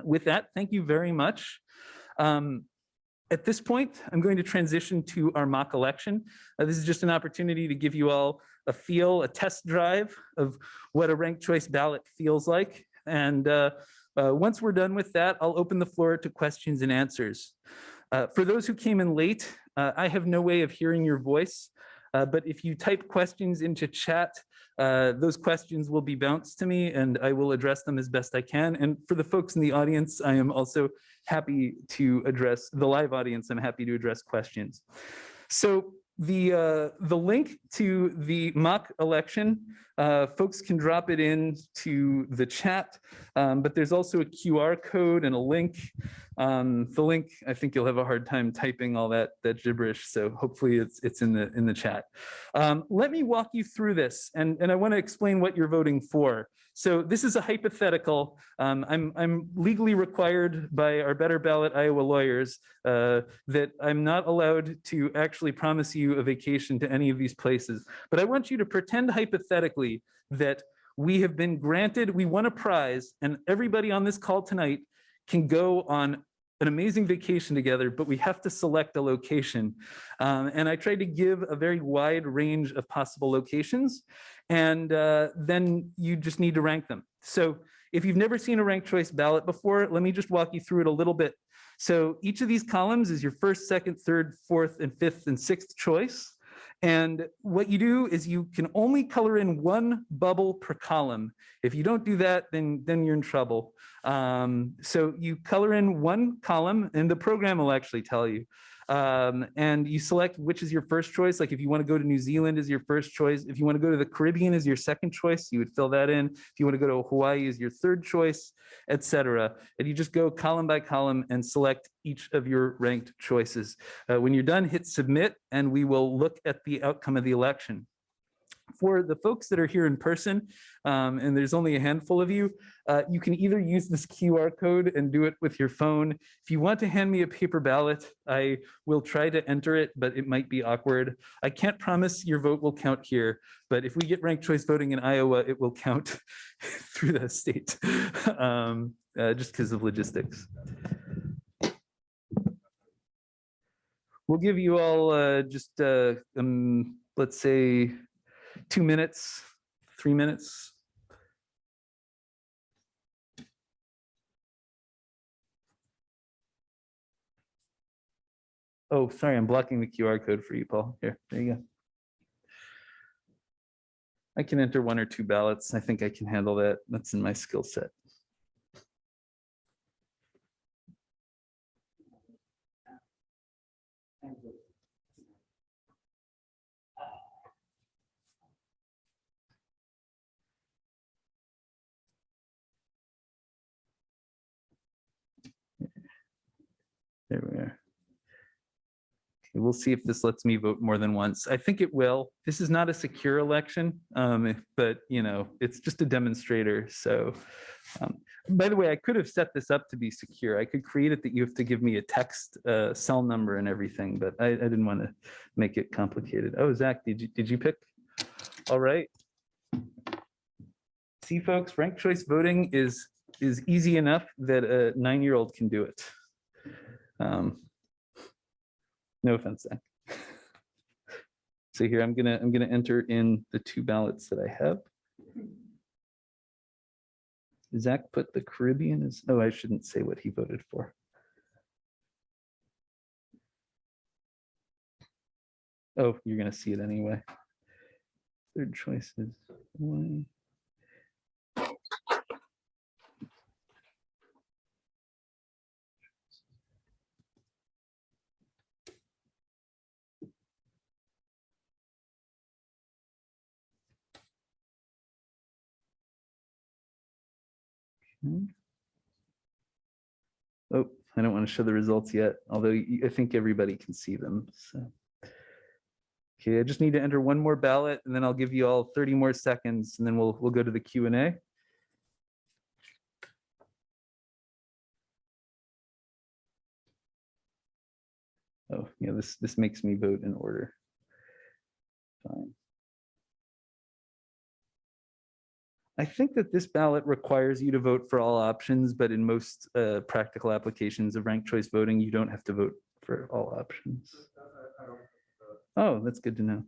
With that, thank you very much. At this point, I'm going to transition to our mock election. This is just an opportunity to give you all a test drive of what a ranked choice ballot feels like. And once we're done with that, I'll open the floor to questions and answers. For those who came in late, I have no way of hearing your voice, but if you type questions into chat, those questions will be bounced to me and I will address them as best I can. And for the folks in the audience, I am also happy to address the live audience. I'm happy to address questions. So the link to the mock election, folks can drop it in to the chat, but there's also a QR code and a link. The link, I think you'll have a hard time typing all that gibberish, so hopefully it's in the chat. Let me walk you through this, and I want to explain what you're voting for. So this is a hypothetical. I'm legally required by our Better Ballot Iowa lawyers that I'm not allowed to actually promise you a vacation to any of these places. But I want you to pretend hypothetically that we have been granted, we won a prize, and everybody on this call tonight can go on an amazing vacation together, but we have to select a location. And I tried to give a very wide range of possible locations, and then you just need to rank them. So if you've never seen a ranked choice ballot before, let me just walk you through it a little bit. So each of these columns is your first, second, third, fourth, and fifth, and sixth choice. And what you do is you can only color in one bubble per column. If you don't do that, then you're in trouble. So you color in one column and the program will actually tell you. And you select which is your first choice. Like if you want to go to New Zealand as your first choice, if you want to go to the Caribbean as your second choice, you would fill that in. If you want to go to Hawaii as your third choice, etc. And you just go column by column and select each of your ranked choices. When you're done, hit submit, and we will look at the outcome of the election. For the folks that are here in person, and there's only a handful of you, you can either use this QR code and do it with your phone. If you want to hand me a paper ballot, I will try to enter it, but it might be awkward. I can't promise your vote will count here, but if we get ranked choice voting in Iowa, it will count through the state, just because of logistics. We'll give you all just, let's say, 2 minutes, 3 minutes. Oh, sorry, I'm blocking the QR code for you, Paul. Here, there you go. I can enter 1 or 2 ballots. I think I can handle that. That's in my skill set. There we are. Okay, we'll see if this lets me vote more than once. I think it will. This is not a secure election, but you know, it's just a demonstrator. So, by the way, I could have set this up to be secure. I could create it that you have to give me a text cell number and everything, but I didn't want to make it complicated. Oh, Zach, did you pick? All right. See, folks, ranked choice voting is easy enough that a 9-year-old can do it. No offense, Zach. So here I'm gonna enter in the 2 ballots that I have. Zach put the Caribbean as, oh, I shouldn't say what he voted for. Oh, you're gonna see it anyway. Third choice is one. Oh, I don't want to show the results yet, although I think everybody can see them. So. Okay, I just need to enter 1 more ballot, and then I'll give you all 30 more seconds, and then we'll go to the Q&A. Oh, yeah, this makes me vote in order. Fine. I think that this ballot requires you to vote for all options, but in most practical applications of ranked choice voting, you don't have to vote for all options. Oh, that's good to know.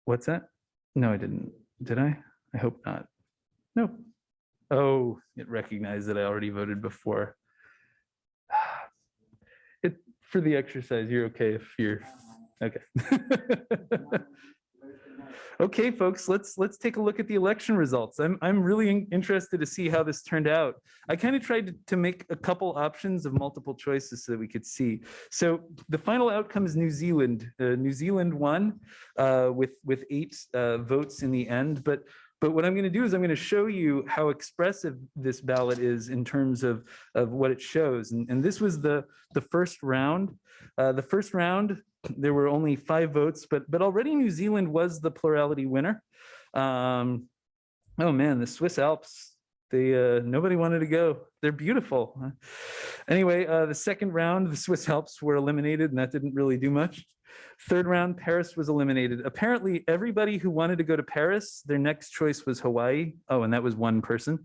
What's that? No, I didn't. Did I? I hope not. No. Oh, it recognized that I already voted before. It for the exercise, you're okay if you're okay. Okay, folks, let's take a look at the election results. I'm really interested to see how this turned out. I kind of tried to make a couple options of multiple choices so that we could see. So the final outcome is New Zealand. New Zealand won with 8 votes in the end, but what I'm going to do is I'm going to show you how expressive this ballot is in terms of what it shows. And this was the first round. The first round, there were only 5 votes, but already New Zealand was the plurality winner. Oh man, the Swiss Alps, they nobody wanted to go. They're beautiful. Anyway, the second round, the Swiss Alps were eliminated, and that didn't really do much. Third round, Paris was eliminated. Apparently, everybody who wanted to go to Paris, their next choice was Hawaii. Oh, and that was one person.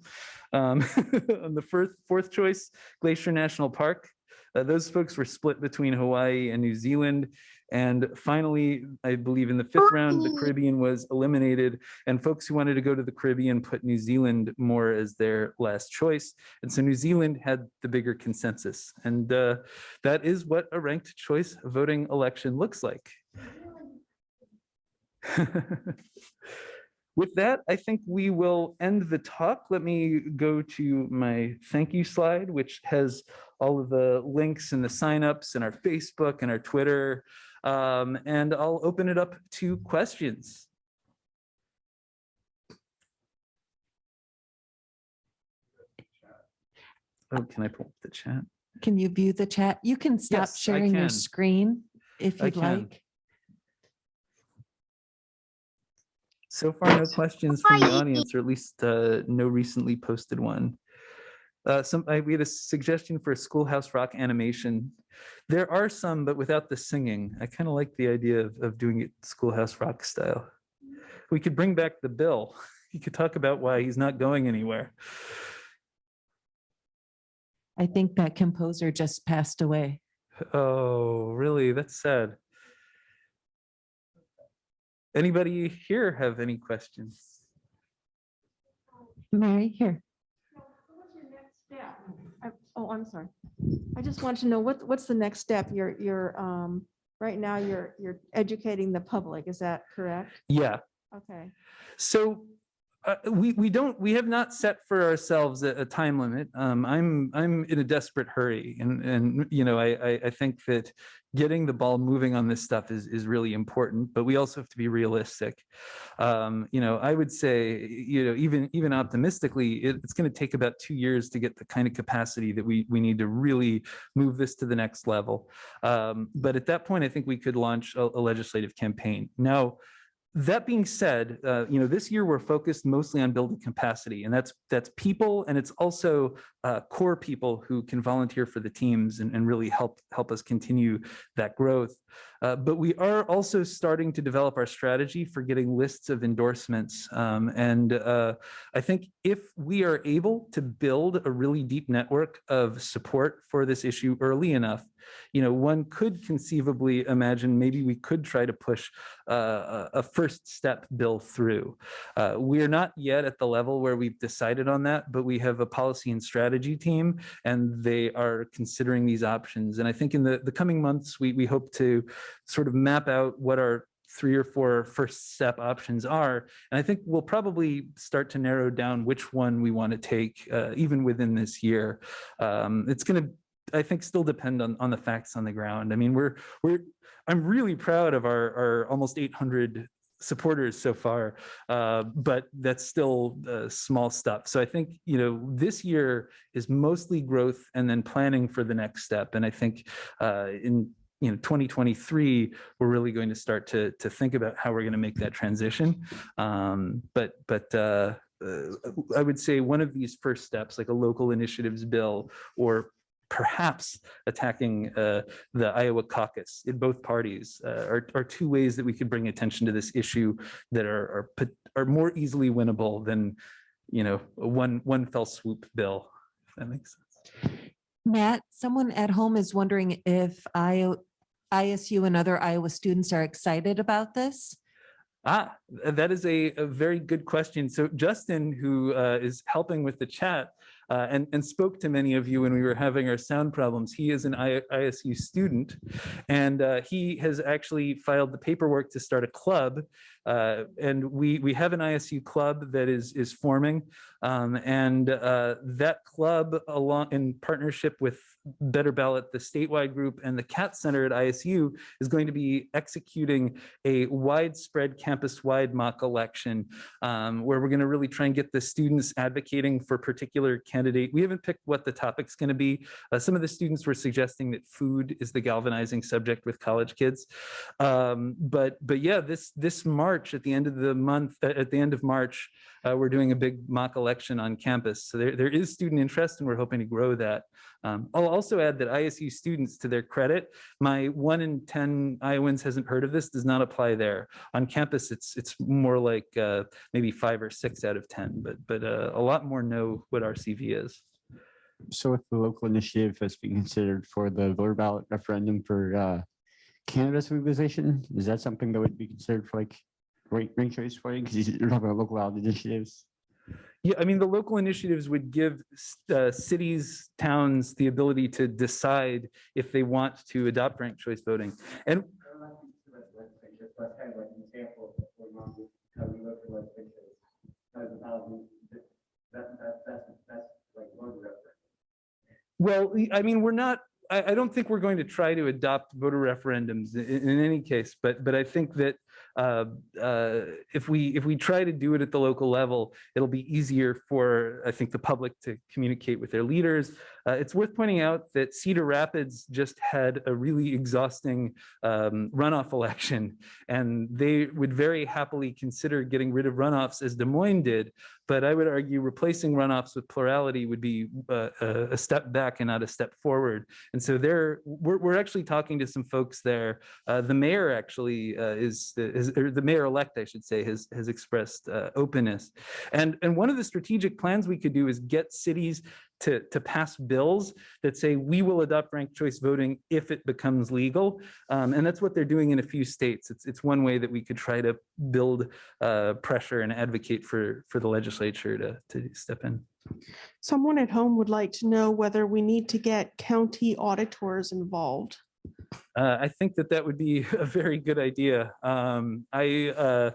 On the fourth choice, Glacier National Park. Those folks were split between Hawaii and New Zealand. And finally, I believe in the 5th round, the Caribbean was eliminated. And folks who wanted to go to the Caribbean put New Zealand more as their last choice. And so New Zealand had the bigger consensus. And that is what a ranked choice voting election looks like. With that, I think we will end the talk. Let me go to my thank you slide, which has all of the links and the signups and our Facebook and our Twitter. And I'll open it up to questions. Oh, can I pull up the chat? Can you view the chat? You can stop Yes, sharing your screen if you'd like. So far, no questions from the audience, or at least no recently posted one. We had a suggestion for a Schoolhouse Rock animation. There are some, but without the singing. I kind of like the idea of doing it Schoolhouse Rock style. We could bring back the Bill. He could talk about why he's not going anywhere. I think that composer just passed away. Oh, really? That's sad. Anybody here have any questions? Mary, here. What's your next step? I'm sorry. I just want to know what's the next step? You're right now you're educating the public. Is that correct? Yeah. Okay. So we have not set for ourselves a time limit. I'm in a desperate hurry, and you know I think that getting the ball moving on this stuff is really important, but we also have to be realistic. You know, I would say, you know, even optimistically, it's going to take about 2 years to get the kind of capacity that we need to really move this to the next level. But at that point, I think we could launch a legislative campaign. Now, that being said, you know, this year we're focused mostly on building capacity, and that's people, and it's also core people who can volunteer for the teams and really help us continue that growth. But we are also starting to develop our strategy for getting lists of endorsements. I think if we are able to build a really deep network of support for this issue early enough, you know, one could conceivably imagine maybe we could try to push a first step bill through. We're not yet at the level where we've decided on that, but we have a policy and strategy team, and they are considering these options. And I think in the coming months, we hope to sort of map out what our 3 or 4 first step options are. And I think we'll probably start to narrow down which one we want to take even within this year. It's going to, I think, still depend on the facts on the ground. I mean, I'm really proud of our almost 800 supporters so far, but that's still small stuff. So I think, you know, this year is mostly growth and then planning for the next step. And I think in 2023, we're really going to start to think about how we're going to make that transition. But I would say one of these first steps, like a local initiatives bill, or perhaps attacking the Iowa caucus in both parties, are two ways that we could bring attention to this issue that are more easily winnable than a one fell swoop bill, if that makes sense. Matt, someone at home is wondering if ISU and other Iowa students are excited about this. That is a very good question. So Justin, who is helping with the chat and spoke to many of you when we were having our sound problems, he is an ISU student, and he has actually filed the paperwork to start a club. And we have an ISU club that is forming, and that club, along in partnership with Better Ballot, the statewide group, and the CAT Center at ISU, is going to be executing a widespread campus-wide mock election, where we're going to really try and get the students advocating for particular candidate. We haven't picked what the topic's going to be. Some of the students were suggesting that food is the galvanizing subject with college kids. But yeah, this March, at the end of the month, at the end of March, we're doing a big mock election on campus. So there is student interest, and we're hoping to grow that. I'll also add that ISU students, to their credit, my 1 in 10 Iowans hasn't heard of this, does not apply there. On campus, it's more like maybe 5 or 6 out of 10, but a lot more know what our CV is. So with the local initiative that's being considered for the voter ballot referendum for cannabis legalization, is that something that would be considered for like ranked choice voting? Because you're talking about local ballot initiatives. Yeah, I mean, the local initiatives would give cities, towns the ability to decide if they want to adopt ranked choice voting. And well, I mean, we're not, I don't think we're going to try to adopt voter referendums in any case, but I think that if we try to do it at the local level, it'll be easier for, I think, the public to communicate with their leaders. It's worth pointing out that Cedar Rapids just had a really exhausting runoff election, and they would very happily consider getting rid of runoffs as Des Moines did. But I would argue replacing runoffs with plurality would be a step back and not a step forward. And so we're actually talking to some folks there. The mayor actually or the mayor-elect, I should say, has expressed openness. And one of the strategic plans we could do is get cities to pass bills that say we will adopt ranked choice voting if it becomes legal. And that's what they're doing in a few states. It's one way that we could try to build pressure and advocate for the legislature to step in. Someone at home would like to know whether we need to get county auditors involved. I think that would be a very good idea. I've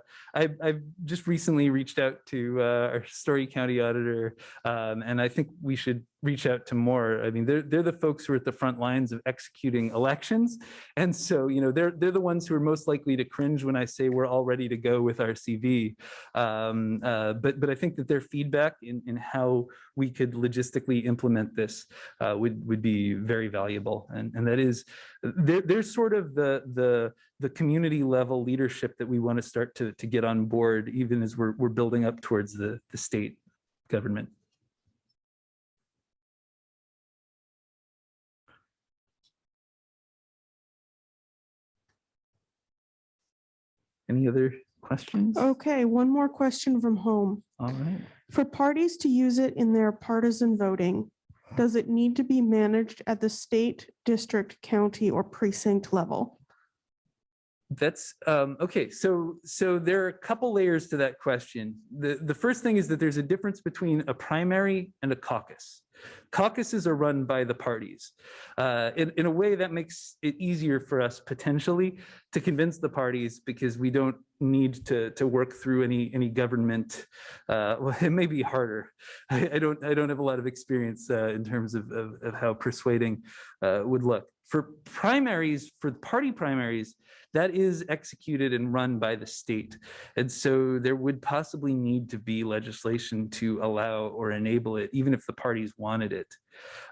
just recently reached out to our Story County auditor, and I think we should reach out to more. I mean, they're the folks who are at the front lines of executing elections, and so they're the ones who are most likely to cringe when I say we're all ready to go with our CV. But I think that their feedback in how we could logistically implement this would be very valuable, and that is there's sort of the community level leadership that we want to start to get on board, even as we're building up towards the state government. Any other questions? Okay, one more question from home. All right. For parties to use it in their partisan voting, does it need to be managed at the state, district, county, or precinct level? That's okay. So there are a couple layers to that question. The first thing is that there's a difference between a primary and a caucus. Caucuses are run by the parties. In a way that makes it easier for us potentially to convince the parties, because we don't need to work through any government. Well, it may be harder. I don't have a lot of experience in terms of how persuading would look. For primaries, for party primaries, that is executed and run by the state. And so there would possibly need to be legislation to allow or enable it, even if the parties wanted it.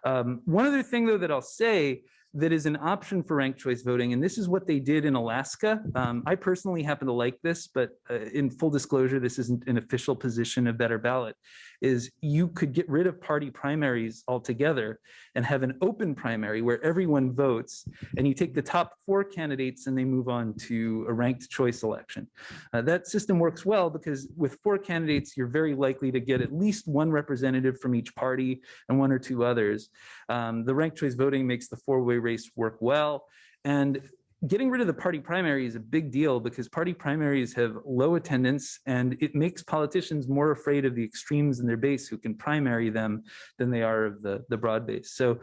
One other thing, though, that I'll say, that is an option for ranked choice voting. And this is what they did in Alaska. I personally happen to like this, but in full disclosure, this isn't an official position of Better Ballot, is you could get rid of party primaries altogether and have an open primary where everyone votes, and you take the top 4 candidates and they move on to a ranked choice election. That system works well because with 4 candidates, you're very likely to get at least 1 representative from each party and 1 or 2 others. The ranked choice voting makes the 4-way race work well. And getting rid of the party primary is a big deal because party primaries have low attendance, and it makes politicians more afraid of the extremes in their base who can primary them than they are of the broad base. So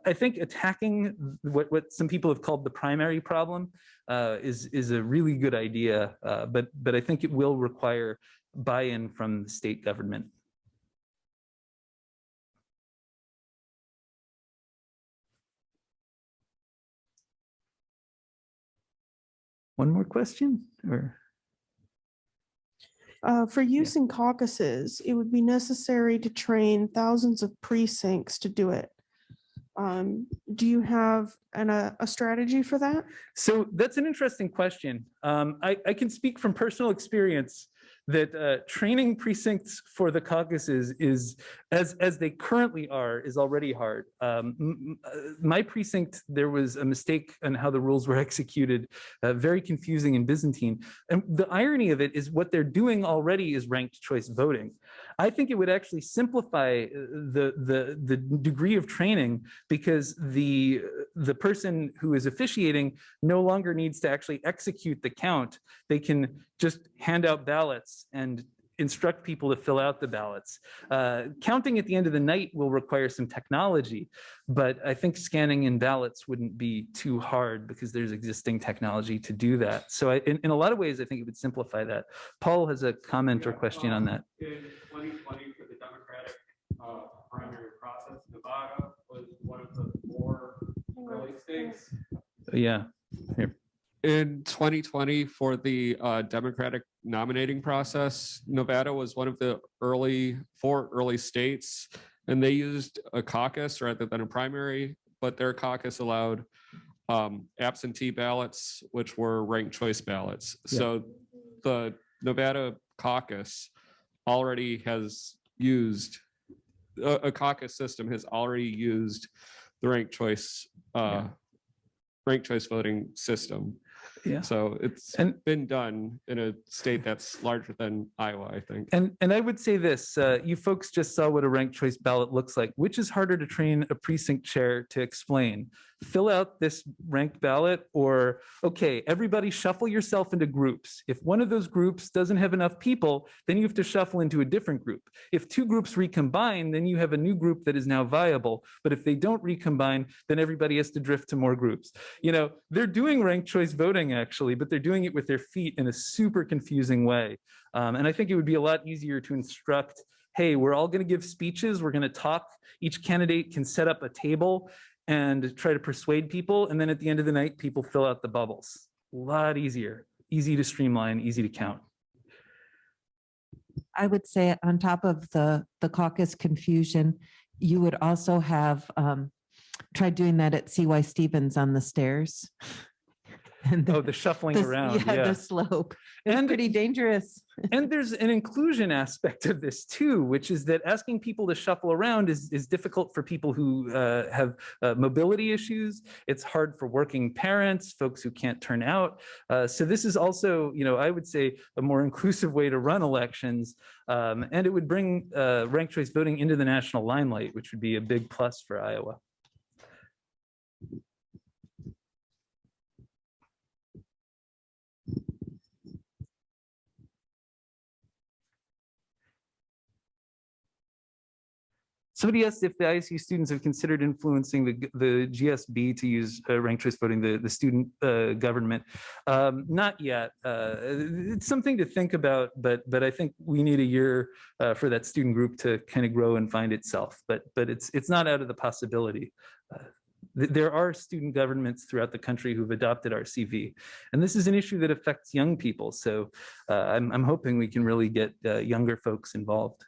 I think attacking what some people have called the primary problem is a really good idea, but I think it will require buy-in from the state government. One more question, or? For use in caucuses, it would be necessary to train thousands of precincts to do it. Do you have a strategy for that? So that's an interesting question. I can speak from personal experience that training precincts for the caucuses is, as they currently are, is already hard. My precinct, there was a mistake on how the rules were executed, very confusing and Byzantine. And the irony of it is what they're doing already is ranked choice voting. I think it would actually simplify the degree of training because the person who is officiating no longer needs to actually execute the count. They can just hand out ballots and instruct people to fill out the ballots. Counting at the end of the night will require some technology, but I think scanning in ballots wouldn't be too hard because there's existing technology to do that. So in a lot of ways, I think it would simplify that. Paul has a comment or question on that. In 2020 for the Democratic primary process, Nevada was one of the 4 early states. Yeah. Here. In 2020 for the Democratic nominating process, Nevada was one of the 4 early states, and they used a caucus rather than a primary, but their caucus allowed absentee ballots, which were ranked choice ballots. Yeah. So the Nevada caucus already has used a caucus system has already used the ranked choice voting system. Yeah. So it's been done in a state that's larger than Iowa, I think. And I would say this, you folks just saw what a ranked choice ballot looks like. Which is harder to train a precinct chair to explain? Fill out this ranked ballot, or, okay, everybody shuffle yourself into groups. If one of those groups doesn't have enough people, then you have to shuffle into a different group. If 2 groups recombine, then you have a new group that is now viable. But if they don't recombine, then everybody has to drift to more groups. You know, they're doing ranked choice voting actually, but they're doing it with their feet in a super confusing way. And I think it would be a lot easier to instruct, hey, we're all going to give speeches, we're going to talk, each candidate can set up a table and try to persuade people, and then at the end of the night, people fill out the bubbles. A lot easier, easy to streamline, easy to count. I would say on top of the caucus confusion, you would also have tried doing that at CY Stevens on the stairs. And The shuffling around. Yeah, the slope. It's And pretty dangerous. And there's an inclusion aspect of this too, which is that asking people to shuffle around is difficult for people who have mobility issues. It's hard for working parents, folks who can't turn out. So this is also, I would say, a more inclusive way to run elections. And it would bring ranked choice voting into the national limelight, which would be a big plus for Iowa. Somebody asked if the ISU students have considered influencing the GSB to use ranked choice voting, the student government. Not yet. It's something to think about, but I think we need a year for that student group to kind of grow and find itself. But it's not out of the possibility. There are student governments throughout the country who've adopted RCV, and this is an issue that affects young people. So I'm hoping we can really get younger folks involved.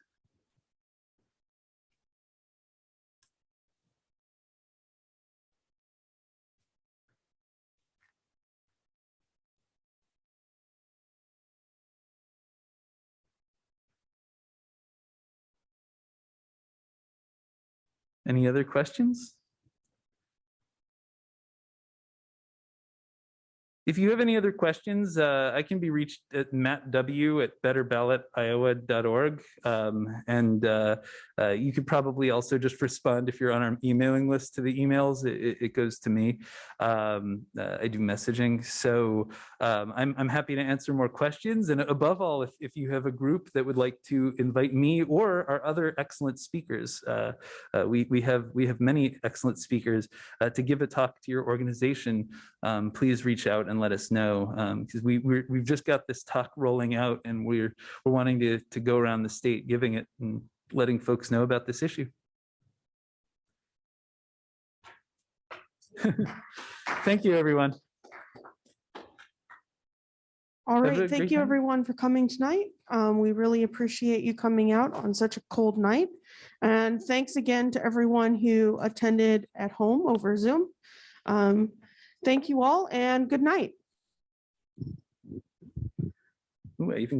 Any other questions? If you have any other questions, I can be reached at mattw@betterballottiowa.org. You could probably also just respond if you're on our emailing list to the emails. It goes to me. I do messaging. So I'm happy to answer more questions. And above all, if you have a group that would like to invite me or our other excellent speakers, we have many excellent speakers to give a talk to your organization, please reach out and let us know, because we've just got this talk rolling out and we're wanting to go around the state giving it and letting folks know about this issue. Thank you, everyone. All Have a right, great thank you night. everyone for coming tonight. We really appreciate you coming out on such a cold night. And thanks again to everyone who attended at home over Zoom. Thank you all and good night. Ooh, I even got